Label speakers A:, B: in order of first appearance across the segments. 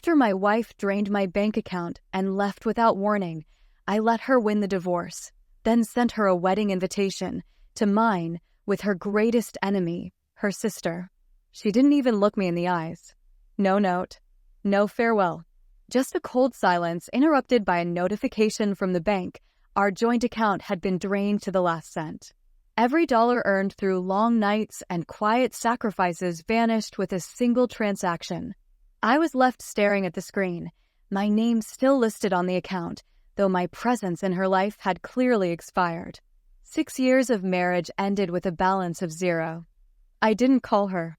A: After my wife drained my bank account and left without warning, I let her win the divorce, then sent her a wedding invitation to mine with her greatest enemy, her sister. She didn't even look me in the eyes. No note, no farewell. Just a cold silence interrupted by a notification from the bank. Our joint account had been drained to the last cent. Every dollar earned through long nights and quiet sacrifices vanished with a single transaction. I was left staring at the screen, my name still listed on the account, though my presence in her life had clearly expired. 6 years of marriage ended with a balance of 0. I didn't call her.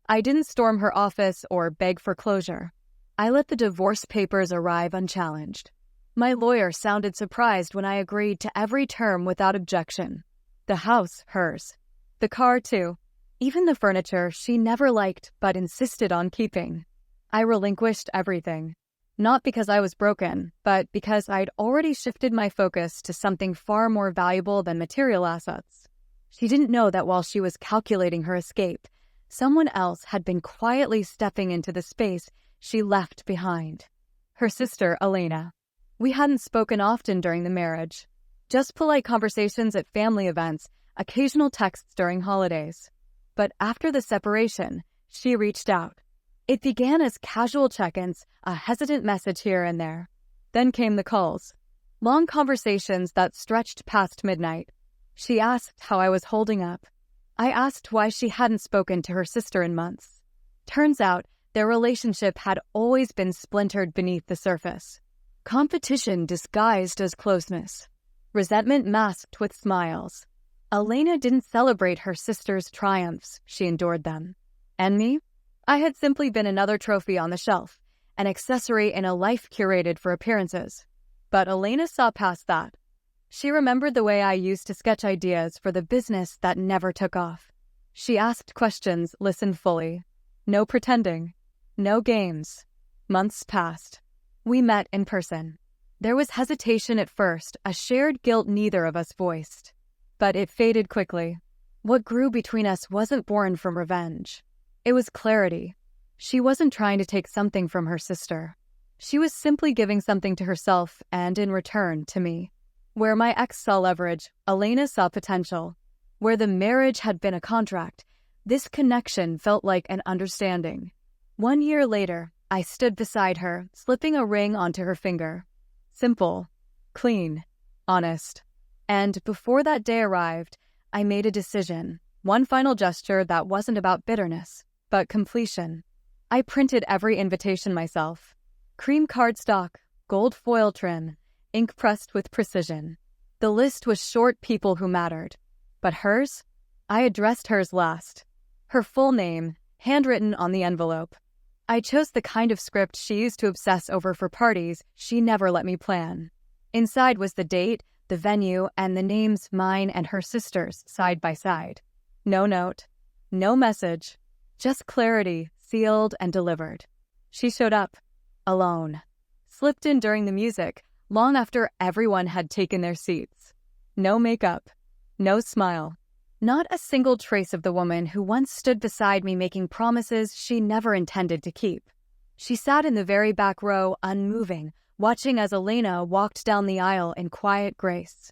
A: I didn't storm her office or beg for closure. I let the divorce papers arrive unchallenged. My lawyer sounded surprised when I agreed to every term without objection. The house, hers. The car, too. Even the furniture she never liked but insisted on keeping. I relinquished everything. Not because I was broken, but because I'd already shifted my focus to something far more valuable than material assets. She didn't know that while she was calculating her escape, someone else had been quietly stepping into the space she left behind. Her sister, Elena. We hadn't spoken often during the marriage. Just polite conversations at family events, occasional texts during holidays. But after the separation, she reached out. It began as casual check-ins, a hesitant message here and there. Then came the calls. Long conversations that stretched past midnight. She asked how I was holding up. I asked why she hadn't spoken to her sister in months. Turns out, their relationship had always been splintered beneath the surface. Competition disguised as closeness. Resentment masked with smiles. Elena didn't celebrate her sister's triumphs, she endured them. And me? I had simply been another trophy on the shelf, an accessory in a life curated for appearances. But Elena saw past that. She remembered the way I used to sketch ideas for the business that never took off. She asked questions, listened fully. No pretending. No games. Months passed. We met in person. There was hesitation at first, a shared guilt neither of us voiced. But it faded quickly. What grew between us wasn't born from revenge. It was clarity. She wasn't trying to take something from her sister. She was simply giving something to herself and, in return, to me. Where my ex saw leverage, Elena saw potential. Where the marriage had been a contract, this connection felt like an understanding. 1 year later, I stood beside her, slipping a ring onto her finger. Simple, clean, honest. And before that day arrived, I made a decision. One final gesture that wasn't about bitterness, but completion. I printed every invitation myself. Cream cardstock, gold foil trim, ink pressed with precision. The list was short people who mattered. But hers? I addressed hers last. Her full name, handwritten on the envelope. I chose the kind of script she used to obsess over for parties she never let me plan. Inside was the date, the venue, and the names mine and her sister's side by side. No note, no message, just clarity, sealed and delivered. She showed up, alone, slipped in during the music, long after everyone had taken their seats. No makeup, no smile, not a single trace of the woman who once stood beside me making promises she never intended to keep. She sat in the very back row, unmoving, watching as Elena walked down the aisle in quiet grace.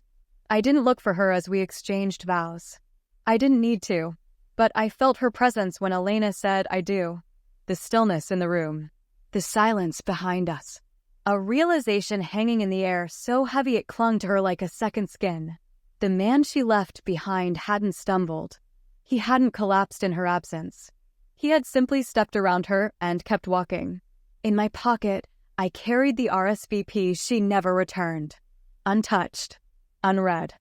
A: I didn't look for her as we exchanged vows. I didn't need to, but I felt her presence when Elena said I do. The stillness in the room, the silence behind us. A realization hanging in the air so heavy it clung to her like a second skin. The man she left behind hadn't stumbled. He hadn't collapsed in her absence. He had simply stepped around her and kept walking. In my pocket, I carried the RSVP she never returned. Untouched, unread.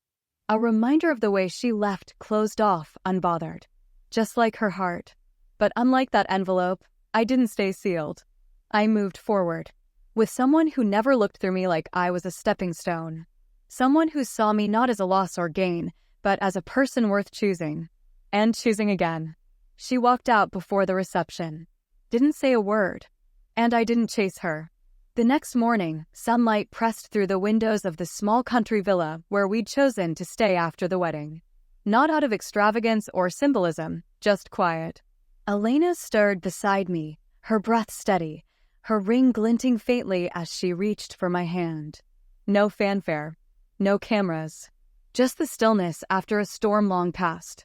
A: A reminder of the way she left closed off, unbothered. Just like her heart. But unlike that envelope, I didn't stay sealed. I moved forward. With someone who never looked through me like I was a stepping stone. Someone who saw me not as a loss or gain, but as a person worth choosing. And choosing again. She walked out before the reception. Didn't say a word. And I didn't chase her. The next morning, sunlight pressed through the windows of the small country villa where we'd chosen to stay after the wedding. Not out of extravagance or symbolism, just quiet. Elena stirred beside me, her breath steady, her ring glinting faintly as she reached for my hand. No fanfare, no cameras, just the stillness after a storm long past.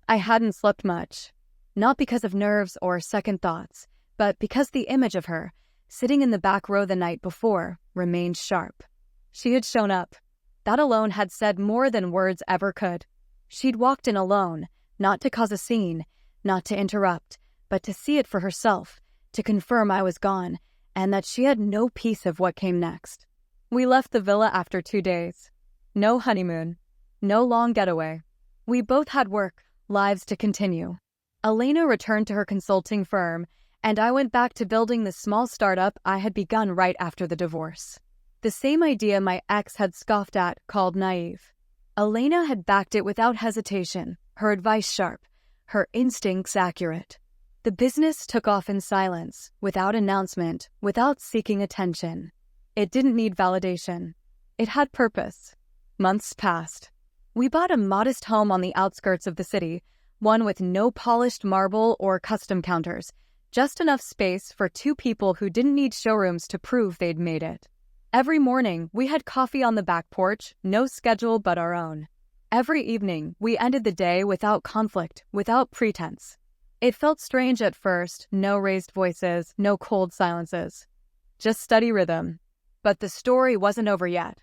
A: I hadn't slept much, not because of nerves or second thoughts, but because the image of her, sitting in the back row the night before, remained sharp. She had shown up. That alone had said more than words ever could. She'd walked in alone, not to cause a scene, not to interrupt, but to see it for herself, to confirm I was gone, and that she had no piece of what came next. We left the villa after 2 days. No honeymoon, no long getaway. We both had work, lives to continue. Elena returned to her consulting firm, and I went back to building the small startup I had begun right after the divorce. The same idea my ex had scoffed at, called naive. Elena had backed it without hesitation, her advice sharp, her instincts accurate. The business took off in silence, without announcement, without seeking attention. It didn't need validation. It had purpose. Months passed. We bought a modest home on the outskirts of the city, one with no polished marble or custom counters, just enough space for 2 people who didn't need showrooms to prove they'd made it. Every morning, we had coffee on the back porch, no schedule but our own. Every evening, we ended the day without conflict, without pretense. It felt strange at first, no raised voices, no cold silences. Just steady rhythm. But the story wasn't over yet.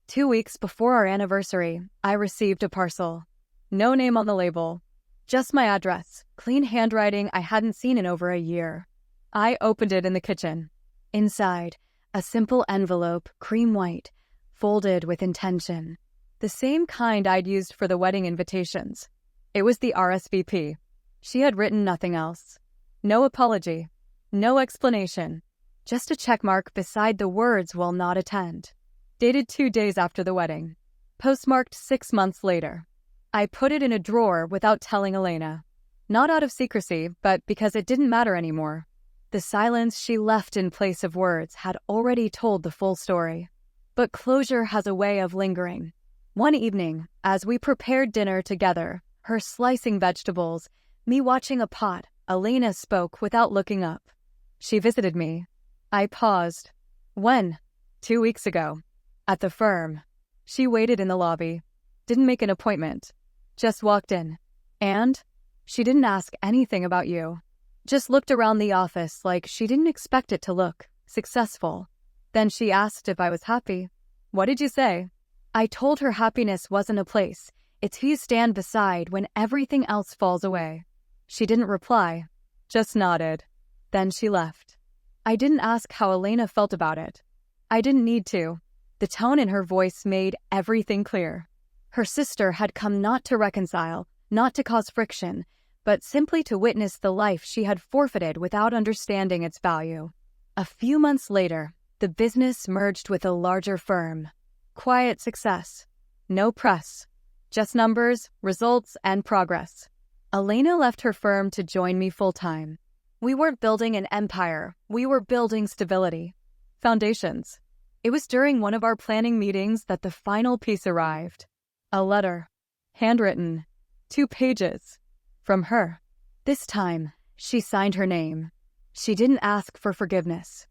A: 2 weeks before our anniversary, I received a parcel. No name on the label. Just my address, clean handwriting I hadn't seen in over a year. I opened it in the kitchen. Inside, a simple envelope, cream white, folded with intention. The same kind I'd used for the wedding invitations. It was the RSVP. She had written nothing else. No apology. No explanation. Just a checkmark beside the words "will not attend." Dated 2 days after the wedding. Postmarked 6 months later. I put it in a drawer without telling Elena. Not out of secrecy, but because it didn't matter anymore. The silence she left in place of words had already told the full story. But closure has a way of lingering. One evening, as we prepared dinner together, her slicing vegetables, me watching a pot, Elena spoke without looking up. She visited me. I paused. When? 2 weeks ago. At the firm. She waited in the lobby. Didn't make an appointment. Just walked in. And? She didn't ask anything about you. Just looked around the office like she didn't expect it to look successful. Then she asked if I was happy. What did you say? I told her happiness wasn't a place. It's who you stand beside when everything else falls away. She didn't reply. Just nodded. Then she left. I didn't ask how Elena felt about it. I didn't need to. The tone in her voice made everything clear. Her sister had come not to reconcile, not to cause friction, but simply to witness the life she had forfeited without understanding its value. A few months later, the business merged with a larger firm. Quiet success. No press. Just numbers, results, and progress. Elena left her firm to join me full-time. We weren't building an empire. We were building stability. Foundations. It was during one of our planning meetings that the final piece arrived. A letter. Handwritten. 2 pages. From her. This time, she signed her name. She didn't ask for forgiveness.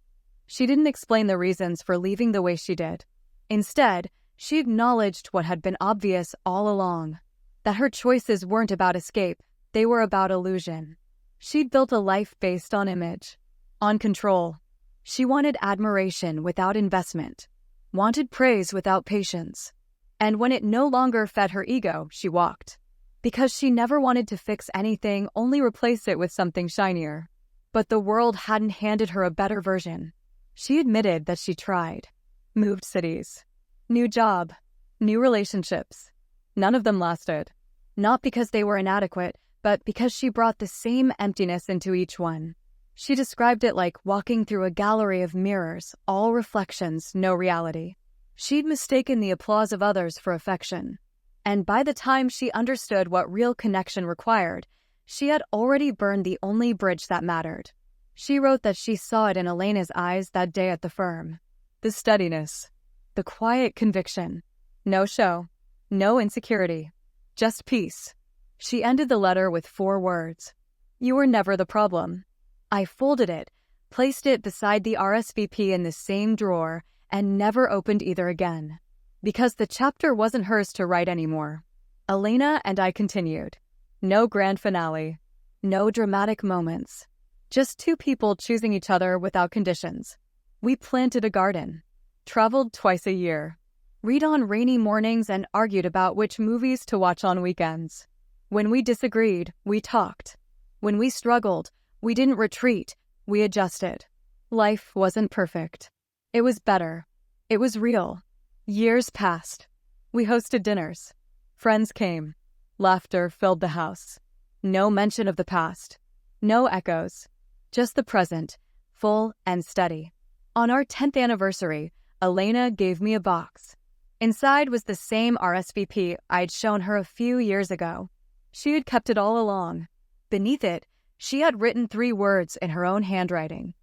A: She didn't explain the reasons for leaving the way she did. Instead, she acknowledged what had been obvious all along, that her choices weren't about escape, they were about illusion. She'd built a life based on image, on control. She wanted admiration without investment, wanted praise without patience. And when it no longer fed her ego, she walked. Because she never wanted to fix anything, only replace it with something shinier. But the world hadn't handed her a better version. She admitted that she tried. Moved cities. New job. New relationships. None of them lasted. Not because they were inadequate, but because she brought the same emptiness into each one. She described it like walking through a gallery of mirrors, all reflections, no reality. She'd mistaken the applause of others for affection. And by the time she understood what real connection required, she had already burned the only bridge that mattered. She wrote that she saw it in Elena's eyes that day at the firm. The steadiness. The quiet conviction. No show. No insecurity. Just peace. She ended the letter with 4 words. You were never the problem. I folded it, placed it beside the RSVP in the same drawer, and never opened either again. Because the chapter wasn't hers to write anymore. Elena and I continued. No grand finale. No dramatic moments. Just two people choosing each other without conditions. We planted a garden. Traveled twice a year. Read on rainy mornings and argued about which movies to watch on weekends. When we disagreed, we talked. When we struggled, we didn't retreat, we adjusted. Life wasn't perfect. It was better. It was real. Years passed. We hosted dinners. Friends came. Laughter filled the house. No mention of the past. No echoes. Just the present, full and steady. On our 10th anniversary, Elena gave me a box. Inside was the same RSVP I'd shown her a few years ago. She had kept it all along. Beneath it, she had written 3 words in her own handwriting.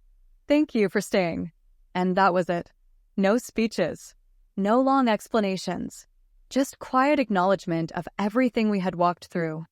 A: Thank you for staying. And that was it. No speeches. No long explanations. Just quiet acknowledgement of everything we had walked through.